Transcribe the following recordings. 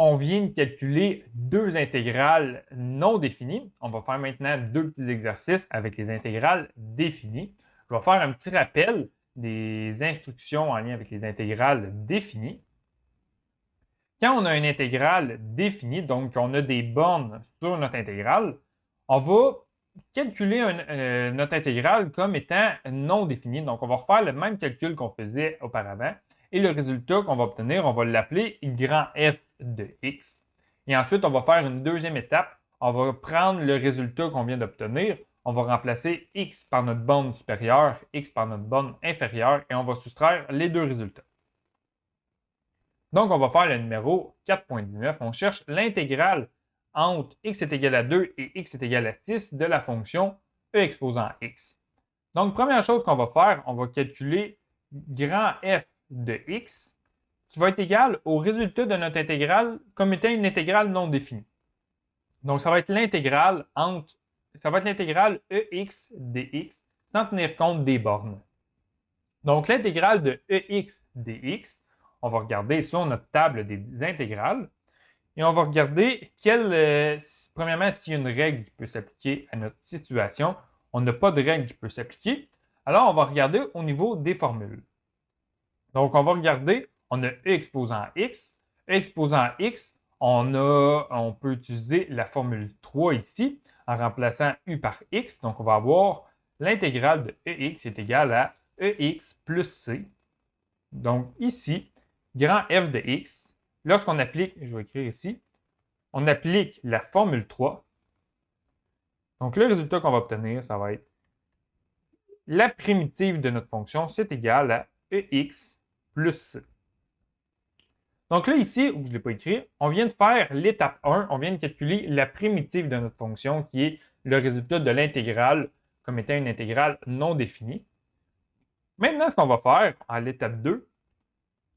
on vient de calculer deux intégrales non définies. On va faire maintenant deux petits exercices avec les intégrales définies. Je vais faire un petit rappel des instructions en lien avec les intégrales définies. Quand on a une intégrale définie, donc on a des bornes sur notre intégrale, on va calculer notre intégrale comme étant non définie. Donc, on va refaire le même calcul qu'on faisait auparavant. Et le résultat qu'on va obtenir, on va l'appeler grand F de x. Et ensuite, on va faire une deuxième étape. On va prendre le résultat qu'on vient d'obtenir. On va remplacer x par notre borne supérieure, x par notre borne inférieure, et on va soustraire les deux résultats. Donc, on va faire le numéro 4.19. On cherche l'intégrale entre x est égal à 2 et x est égal à 6 de la fonction e exposant x. Donc, première chose qu'on va faire, on va calculer grand f de x qui va être égal au résultat de notre intégrale comme étant une intégrale non définie. Donc, ça va être l'intégrale ex dx sans tenir compte des bornes. Donc, l'intégrale de ex dx, on va regarder sur notre table des intégrales et on va regarder premièrement, s'il y a une règle qui peut s'appliquer à notre situation. On n'a pas de règle qui peut s'appliquer. Alors, on va regarder au niveau des formules. Donc, on va regarder, on a e exposant x. E exposant x, on peut utiliser la formule 3 ici en remplaçant u par x. Donc, on va avoir l'intégrale de ex est égale à ex plus c. Donc, ici, grand f de x, lorsqu'on applique, je vais écrire ici, on applique la formule 3. Donc, le résultat qu'on va obtenir, ça va être la primitive de notre fonction, c'est égal à ex plus c. Donc là, ici, où je ne l'ai pas écrit, on vient de faire l'étape 1, on vient de calculer la primitive de notre fonction, qui est le résultat de l'intégrale comme étant une intégrale non définie. Maintenant, ce qu'on va faire à l'étape 2,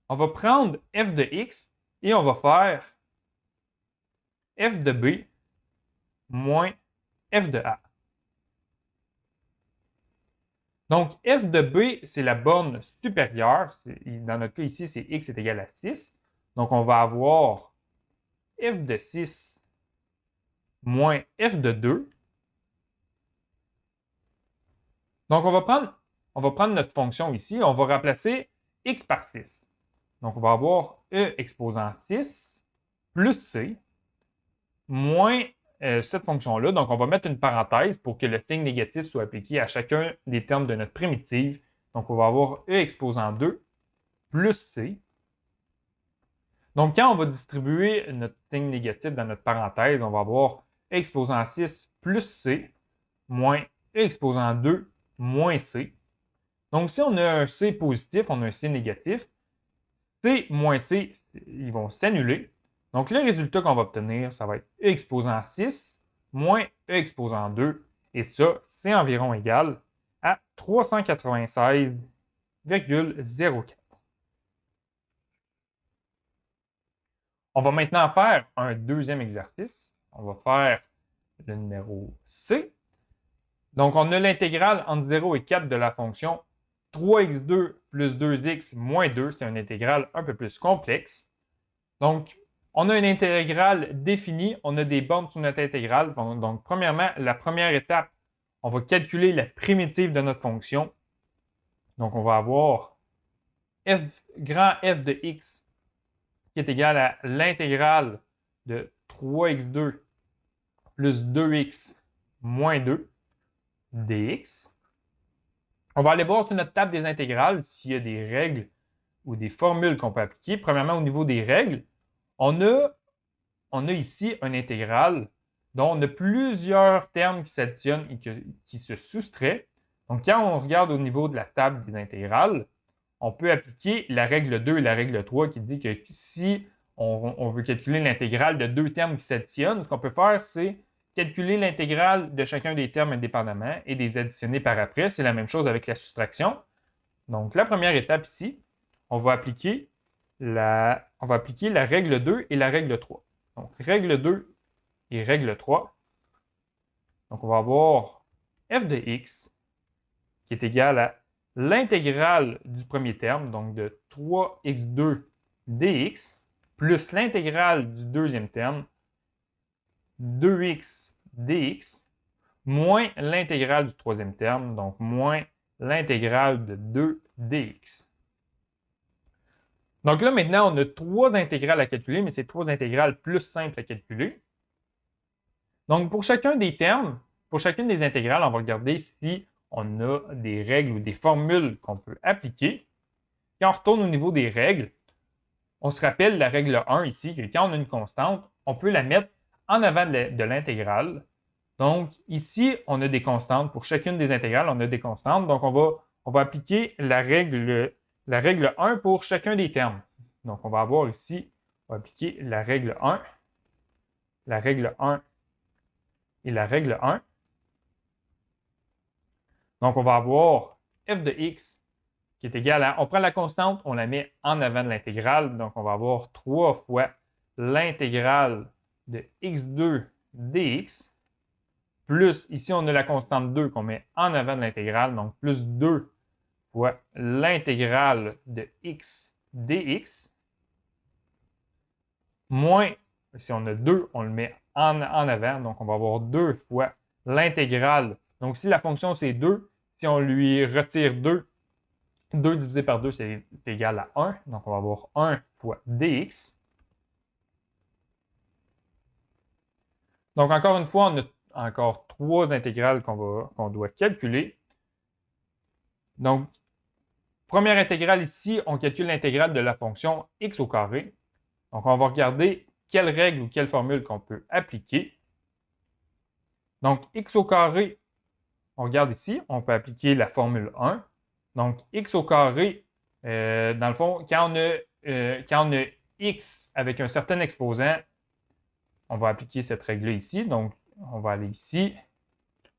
on va prendre f de x et on va faire f de b moins f de a. Donc, f de b, c'est la borne supérieure. Dans notre cas ici, c'est x est égal à 6. Donc, on va avoir f de 6 moins f de 2. Donc, on va prendre notre fonction ici. On va remplacer x par 6. Donc, on va avoir e exposant 6 plus c moins cette fonction-là. Donc, on va mettre une parenthèse pour que le signe négatif soit appliqué à chacun des termes de notre primitive. Donc, on va avoir e exposant 2 plus c. Donc, quand on va distribuer notre signe négatif dans notre parenthèse, on va avoir e exposant 6 plus c moins e exposant 2 moins c. Donc, si on a un c positif, on a un c négatif, c moins c, ils vont s'annuler. Donc, le résultat qu'on va obtenir, ça va être e exposant 6 moins e exposant 2. Et ça, c'est environ égal à 396,04. On va maintenant faire un deuxième exercice. On va faire le numéro C. Donc, on a l'intégrale entre 0 et 4 de la fonction 3x2 plus 2x moins 2. C'est une intégrale un peu plus complexe. Donc, on a une intégrale définie. On a des bornes sur notre intégrale. Donc, premièrement, la première étape, on va calculer la primitive de notre fonction. Donc, on va avoir grand f de x qui est égal à l'intégrale de 3x2 plus 2x moins 2 dx. On va aller voir sur notre table des intégrales s'il y a des règles ou des formules qu'on peut appliquer. Premièrement, au niveau des règles, on a ici une intégrale dont on a plusieurs termes qui s'additionnent et qui se soustraient. Donc, quand on regarde au niveau de la table des intégrales, on peut appliquer la règle 2 et la règle 3 qui dit que si on veut calculer l'intégrale de deux termes qui s'additionnent, ce qu'on peut faire, c'est calculer l'intégrale de chacun des termes indépendamment et les additionner par après. C'est la même chose avec la soustraction. Donc, la première étape ici, on va appliquer la règle 2 et la règle 3. Donc, règle 2 et règle 3. Donc, on va avoir f de x qui est égal à l'intégrale du premier terme, donc de 3x2 dx, plus l'intégrale du deuxième terme, 2x dx, moins l'intégrale du troisième terme, donc moins l'intégrale de 2 dx. Donc là, maintenant, on a trois intégrales à calculer, mais c'est trois intégrales plus simples à calculer. Donc, pour chacun des termes, pour chacune des intégrales, on va regarder si on a des règles ou des formules qu'on peut appliquer. Quand on retourne au niveau des règles, on se rappelle la règle 1 ici, que quand on a une constante, on peut la mettre en avant de l'intégrale. Donc, ici, on a des constantes. Pour chacune des intégrales, on a des constantes. Donc, on va appliquer la règle 1 pour chacun des termes. Donc, on va avoir ici, on va appliquer la règle 1 et la règle 1. Donc, on va avoir f de x qui est égal à, on prend la constante, on la met en avant de l'intégrale. Donc, on va avoir 3 fois l'intégrale de x2 dx. Plus, ici, on a la constante 2 qu'on met en avant de l'intégrale. Donc, plus 2 fois l'intégrale de x dx. Moins, si on a 2, on le met en avant. Donc, on va avoir 2 fois l'intégrale. Donc, si la fonction, c'est 2, si on lui retire 2, 2 divisé par 2, c'est égal à 1. Donc, on va avoir 1 fois dx. Donc, encore une fois, on a encore trois intégrales qu'on doit calculer. Donc, première intégrale ici, on calcule l'intégrale de la fonction x au carré. Donc, on va regarder quelle règle ou quelle formule qu'on peut appliquer. Donc, x au carré, on regarde ici, on peut appliquer la formule 1. Donc, x au carré, dans le fond, quand on a x avec un certain exposant, on va appliquer cette règle ici. Donc, on va aller ici,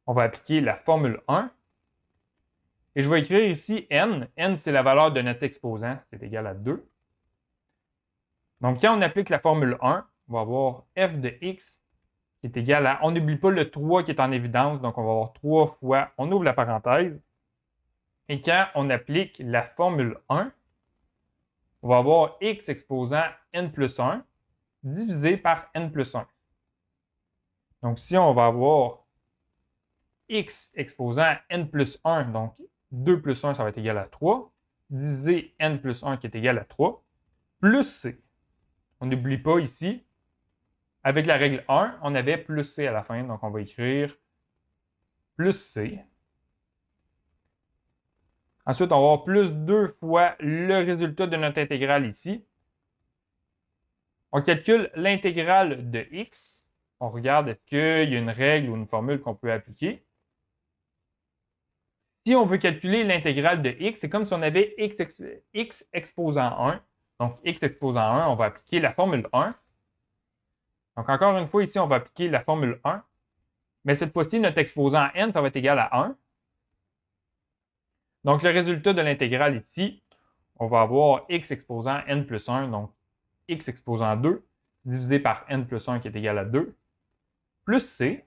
on va appliquer la formule 1. Et je vais écrire ici n. N, c'est la valeur de notre exposant, c'est égal à 2. Donc, quand on applique la formule 1, on va avoir f de x qui est égal à, on n'oublie pas le 3 qui est en évidence, donc on va avoir 3 fois, on ouvre la parenthèse. Et quand on applique la formule 1, on va avoir x exposant n plus 1 divisé par n plus 1. Donc, si on va avoir x exposant n plus 1, donc 2 plus 1, ça va être égal à 3, divisé n plus 1 qui est égal à 3, plus c. On n'oublie pas ici, avec la règle 1, on avait plus c à la fin, donc on va écrire plus c. Ensuite, on va avoir plus 2 fois le résultat de notre intégrale ici. On calcule l'intégrale de x. On regarde est-ce qu'il y a une règle ou une formule qu'on peut appliquer. Si on veut calculer l'intégrale de x, c'est comme si on avait x exposant 1. Donc, x exposant 1, on va appliquer la formule 1. Donc, encore une fois, ici, on va appliquer la formule 1. Mais cette fois-ci, notre exposant n, ça va être égal à 1. Donc, le résultat de l'intégrale ici, on va avoir x exposant n plus 1, donc x exposant 2, divisé par n plus 1 qui est égal à 2, plus c,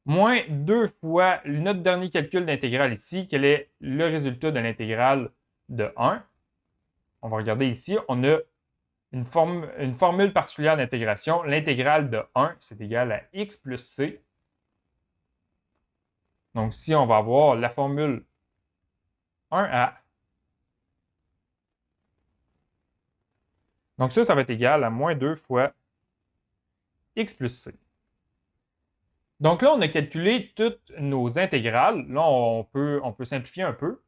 moins 2 fois notre dernier calcul d'intégrale ici, quel est le résultat de l'intégrale de 1. On va regarder ici, on a une formule particulière d'intégration. L'intégrale de 1, c'est égal à x plus c. Donc, si on va avoir la formule 1a. Donc, ça va être égal à moins 2 fois x plus c. Donc là, on a calculé toutes nos intégrales. Là, on peut simplifier un peu.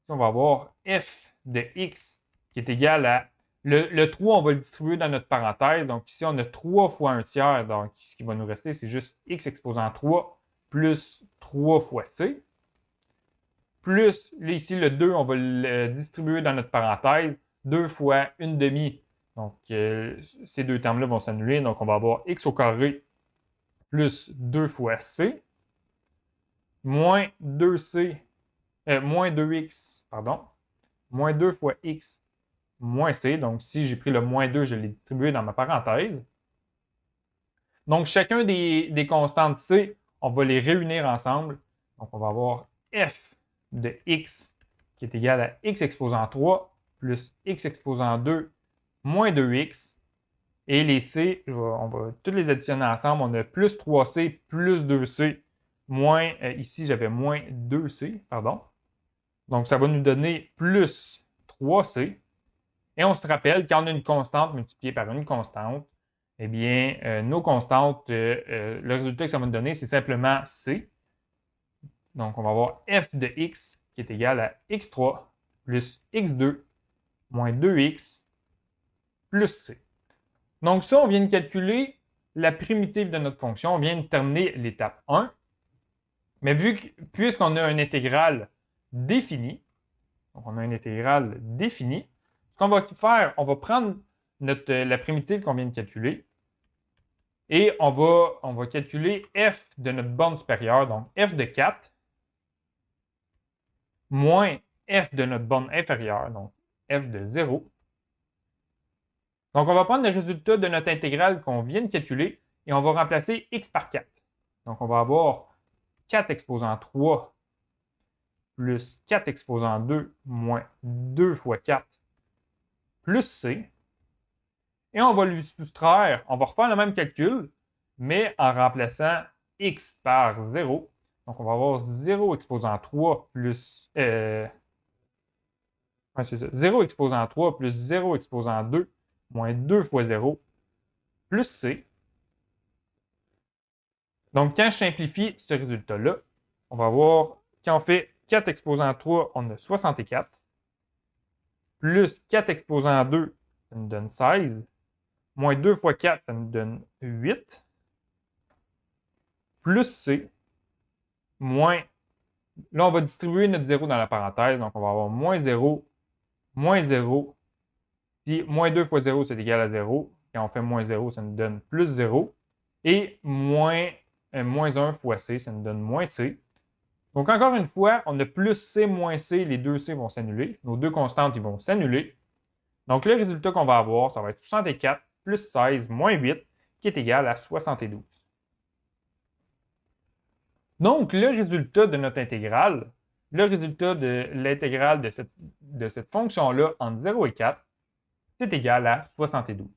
On va avoir f de x qui est égal à... Le 3, on va le distribuer dans notre parenthèse. Donc ici, on a 3 fois 1 tiers. Donc, ce qui va nous rester, c'est juste x exposant 3 plus 3 fois c. Plus, là, ici, le 2, on va le distribuer dans notre parenthèse. 2 fois 1 demi. Donc, ces deux termes-là vont s'annuler. Donc, on va avoir x au carré plus 2 fois c, moins 2c, moins 2x, pardon, moins 2 fois x, moins c. Donc, si j'ai pris le moins 2, je l'ai distribué dans ma parenthèse. Donc, chacun des constantes c, on va les réunir ensemble. Donc, on va avoir f de x qui est égal à x exposant 3 plus x exposant 2 moins 2x. Et les c, on va toutes les additionner ensemble. On a plus 3c plus 2c, moins, ici j'avais moins 2c, pardon. Donc ça va nous donner plus 3c. Et on se rappelle, quand on a une constante multipliée par une constante, eh bien, nos constantes, le résultat que ça va nous donner, c'est simplement c. Donc, on va avoir f de x qui est égal à x3 plus x2 moins 2x plus c. Donc, ça, on vient de calculer la primitive de notre fonction. On vient de terminer l'étape 1. Mais puisqu'on a une intégrale définie, donc on a une intégrale définie, ce qu'on va faire, on va prendre la primitive qu'on vient de calculer et on va calculer f de notre borne supérieure, donc f de 4, moins f de notre borne inférieure, donc f de 0. Donc, on va prendre le résultat de notre intégrale qu'on vient de calculer et on va remplacer x par 4. Donc, on va avoir 4 exposant 3 plus 4 exposant 2 moins 2 fois 4 plus c. Et on va lui soustraire, on va refaire le même calcul, mais en remplaçant x par 0. Donc, on va avoir 0 exposant 3 plus... c'est ça. 0 exposant 3 plus 0 exposant 2 moins 2 fois 0 plus c. Donc, quand je simplifie ce résultat-là, on va voir, quand on fait 4 exposant 3, on a 64. Plus 4 exposant 2, ça nous donne 16. Moins 2 fois 4, ça nous donne 8. Plus c. Moins, là, on va distribuer notre 0 dans la parenthèse. Donc, on va avoir moins 0, moins 0. Si moins 2 fois 0, c'est égal à 0. Quand on fait moins 0, ça nous donne plus 0. Et moins 1 fois c, ça nous donne moins c. Donc, encore une fois, on a plus c moins c, les deux c vont s'annuler. Nos deux constantes, ils vont s'annuler. Donc, le résultat qu'on va avoir, ça va être 64 plus 16 moins 8, qui est égal à 72. Donc, le résultat de notre intégrale, le résultat de l'intégrale de cette fonction-là entre 0 et 4, c'est égal à 72.